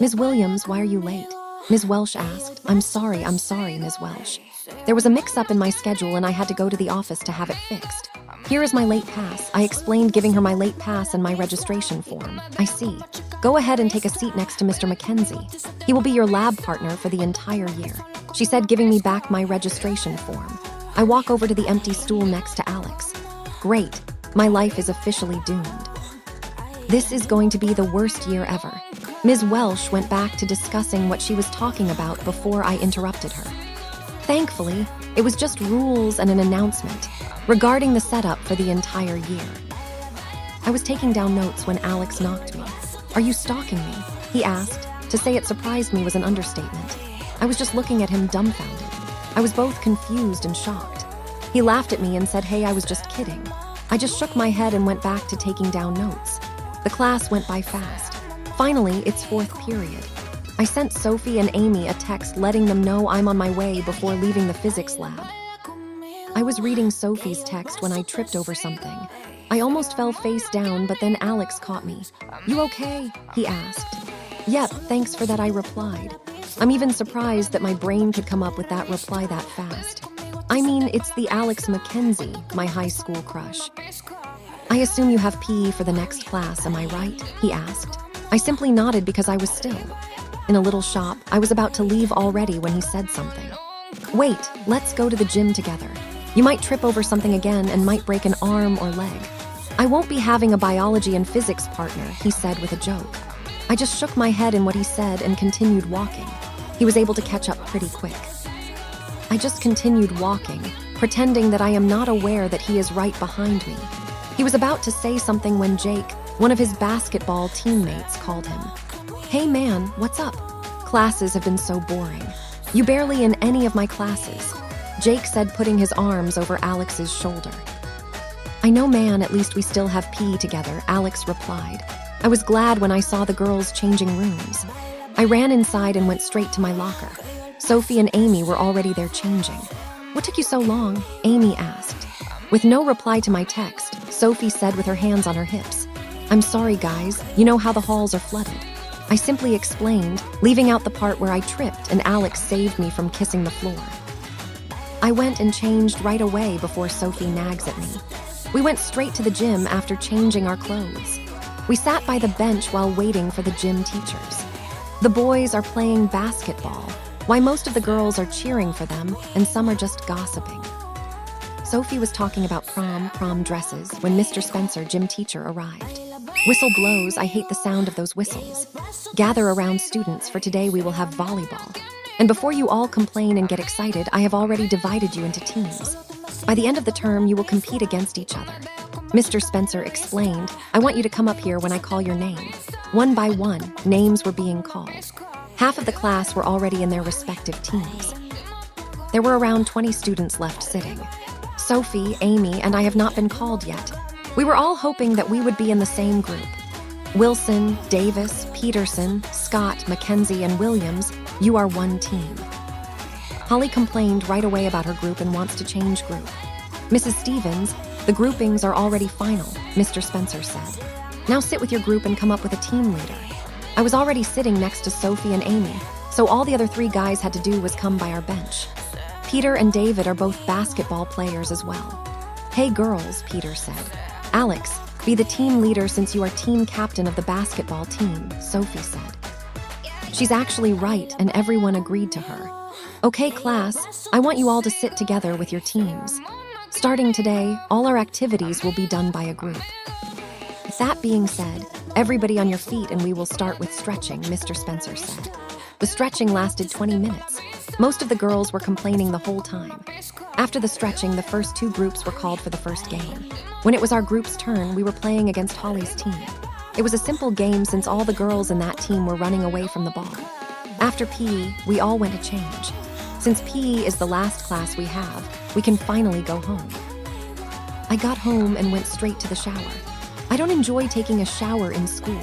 "Ms. Williams, why are you late?" Ms. Welsh asked. I'm sorry, Ms. Welsh. There was a mix-up in my schedule and I had to go to the office to have it fixed. Here is my late pass, I explained, giving her my late pass and my registration form. I see. Go ahead and take a seat next to Mr. McKenzie. He will be your lab partner for the entire year, she said, giving me back my registration form. I walk over to the empty stool next to Alex. Great, my life is officially doomed. This is going to be the worst year ever. Ms. Welsh went back to discussing what she was talking about before I interrupted her. Thankfully, it was just rules and an announcement regarding the setup for the entire year. I was taking down notes when Alex knocked me. Are you stalking me? He asked. To say it surprised me was an understatement. I was just looking at him dumbfounded. I was both confused and shocked. He laughed at me and said, hey, I was just kidding. I just shook my head and went back to taking down notes. The class went by fast. Finally, it's fourth period. I sent Sophie and Amy a text letting them know I'm on my way before leaving the physics lab. I was reading Sophie's text when I tripped over something. I almost fell face down, but then Alex caught me. You okay? He asked. Yep, thanks for that, I replied. I'm even surprised that my brain could come up with that reply that fast. I mean, it's the Alex McKenzie, my high school crush. I assume you have PE for the next class, am I right? He asked. I simply nodded because I was still. In a little shop, I was about to leave already when he said something. Wait, let's go to the gym together. You might trip over something again and might break an arm or leg. I won't be having a biology and physics partner, he said with a joke. I just shook my head in what he said and continued walking. He was able to catch up pretty quick. I just continued walking, pretending that I am not aware that he is right behind me. He was about to say something when Jake, one of his basketball teammates, called him. Hey man, what's up? Classes have been so boring. You barely in any of my classes, Jake said, putting his arms over Alex's shoulder. I know man, at least we still have PE together, Alex replied. I was glad when I saw the girls changing rooms. I ran inside and went straight to my locker. Sophie and Amy were already there changing. What took you so long? Amy asked. With no reply to my text, Sophie said with her hands on her hips. I'm sorry guys, you know how the halls are flooded. I simply explained, leaving out the part where I tripped and Alex saved me from kissing the floor. I went and changed right away before Sophie nags at me. We went straight to the gym after changing our clothes. We sat by the bench while waiting for the gym teachers. The boys are playing basketball, while most of the girls are cheering for them and some are just gossiping. Sophie was talking about prom dresses when Mr. Spencer, gym teacher, arrived. Whistle blows, I hate the sound of those whistles. Gather around students, for today we will have volleyball. And before you all complain and get excited, I have already divided you into teams. By the end of the term, you will compete against each other. Mr. Spencer explained, I want you to come up here when I call your name. One by one, names were being called. Half of the class were already in their respective teams. There were around 20 students left sitting. Sophie, Amy, and I have not been called yet. We were all hoping that we would be in the same group. Wilson, Davis, Peterson, Scott, McKenzie, and Williams, you are one team. Holly complained right away about her group and wants to change group. Mrs. Stevens, the groupings are already final, Mr. Spencer said. Now sit with your group and come up with a team leader. I was already sitting next to Sophie and Amy, so all the other 3 guys had to do was come by our bench. Peter and David are both basketball players as well. Hey girls, Peter said. Alex, be the team leader since you are team captain of the basketball team, Sophie said. She's actually right, and everyone agreed to her. Okay, class, I want you all to sit together with your teams. Starting today, all our activities will be done by a group. That being said, everybody on your feet and we will start with stretching, Mr. Spencer said. The stretching lasted 20 minutes. Most of the girls were complaining the whole time. After the stretching, the first 2 groups were called for the first game. When it was our group's turn, we were playing against Holly's team. It was a simple game since all the girls in that team were running away from the ball. After PE, we all went to change. Since PE is the last class we have, we can finally go home. I got home and went straight to the shower. I don't enjoy taking a shower in school.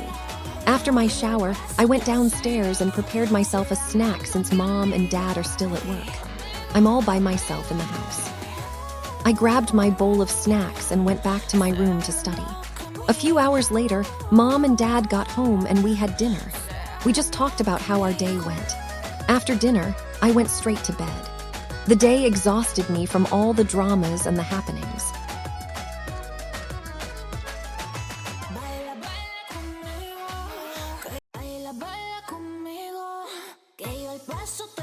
After my shower, I went downstairs and prepared myself a snack since Mom and Dad are still at work. I'm all by myself in the house. I grabbed my bowl of snacks and went back to my room to study. A few hours later, Mom and Dad got home and we had dinner. We just talked about how our day went. After dinner, I went straight to bed. The day exhausted me from all the dramas and the happenings. Baila conmigo, que yo el paso te